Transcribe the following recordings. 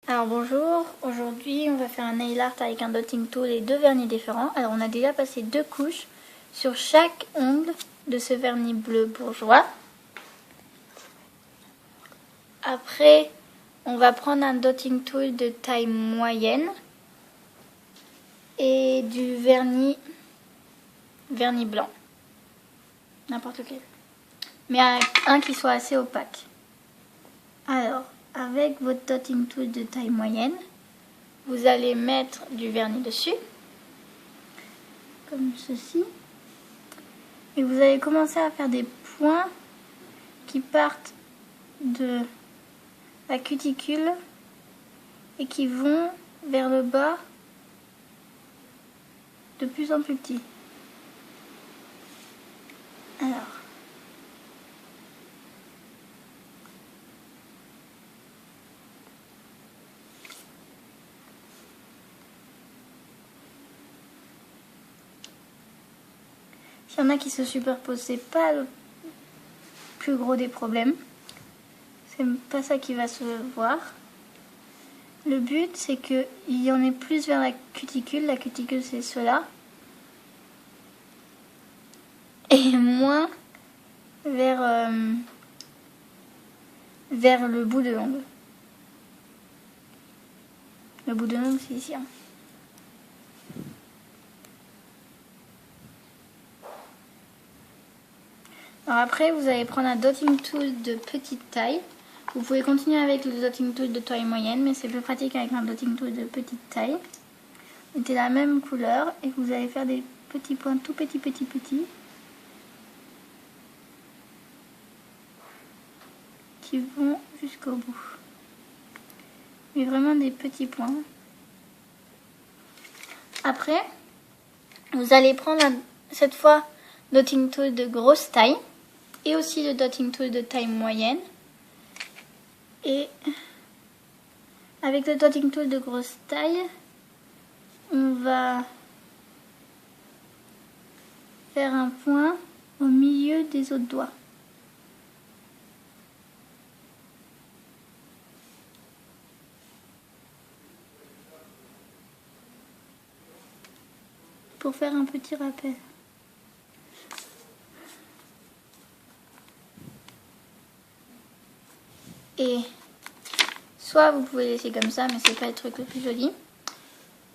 Alors bonjour, aujourd'hui on va faire un nail art avec un dotting tool et deux vernis différents. Alors on a déjà passé 2 couches sur chaque ongle de ce vernis bleu bourgeois. Après on va prendre un dotting tool de taille moyenne et du vernis blanc, n'importe lequel, mais un qui soit assez opaque. Alors avec votre dotting tool de taille moyenne, vous allez mettre du vernis dessus, comme ceci. Et vous allez commencer à faire des points qui partent de la cuticule et qui vont vers le bas de plus en plus petits. Alors, s'il y en a qui se superposent, c'est pas le plus gros des problèmes. C'est pas ça qui va se voir. Le but, c'est qu'il y en ait plus vers la cuticule. La cuticule, c'est cela. Et moins vers le bout de l'ongle. Le bout de l'ongle, c'est ici. Hein. Alors après, vous allez prendre un dotting tool de petite taille. Vous pouvez continuer avec le dotting tool de taille moyenne, mais c'est plus pratique avec un dotting tool de petite taille. Mettez la même couleur et vous allez faire des petits points tout petits, qui vont jusqu'au bout. Mais vraiment des petits points. Après, vous allez prendre cette fois dotting tool de grosse taille et aussi le dotting tool de taille moyenne. Et avec le dotting tool de grosse taille, on va faire un point au milieu des autres doigts. Pour faire un petit rappel. Et soit vous pouvez laisser comme ça, mais c'est pas le truc le plus joli.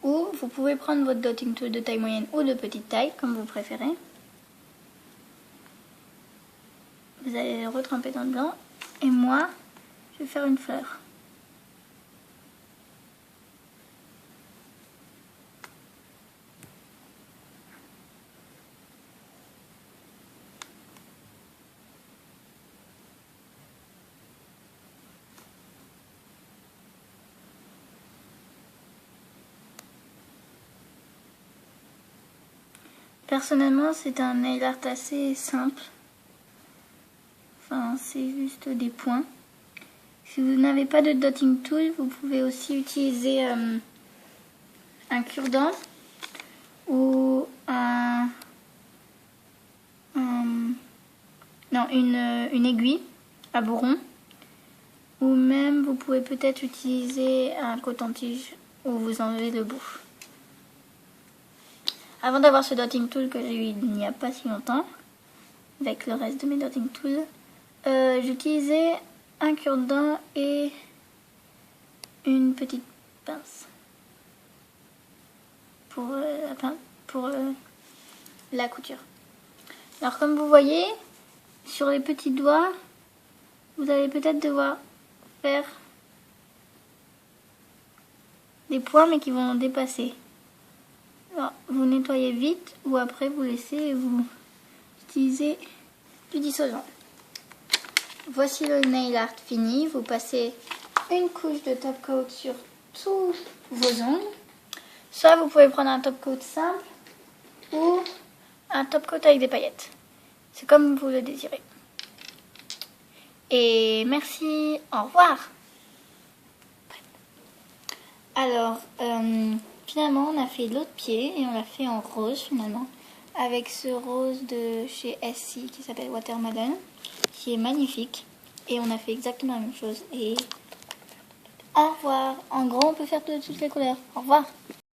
Ou vous pouvez prendre votre dotting tool de taille moyenne ou de petite taille, comme vous préférez. Vous allez le retremper dans le blanc. Et moi, je vais faire une fleur. Personnellement, c'est un nail art assez simple. Enfin, c'est juste des points. Si vous n'avez pas de dotting tool, vous pouvez aussi utiliser un cure-dent ou une aiguille à bourron. Ou même, vous pouvez peut-être utiliser un coton-tige où vous enlevez le bout. Avant d'avoir ce dotting tool que j'ai eu il n'y a pas si longtemps, avec le reste de mes dotting tools, j'utilisais un cure-dent et une petite pince pour la couture. Alors comme vous voyez, sur les petits doigts, vous allez peut-être devoir faire des points mais qui vont dépasser. Alors, vous nettoyez vite ou après vous laissez et vous utilisez du dissolvant. Voici le nail art fini. Vous passez une couche de top coat sur tous vos ongles. Soit vous pouvez prendre un top coat simple ou un top coat avec des paillettes. C'est comme vous le désirez. Et merci, au revoir. Alors, finalement, on a fait l'autre pied et on l'a fait en rose finalement. Avec ce rose de chez Essie qui s'appelle Watermelon, qui est magnifique. Et on a fait exactement la même chose. Et Au revoir. En gros, on peut faire de toutes les couleurs. Au revoir.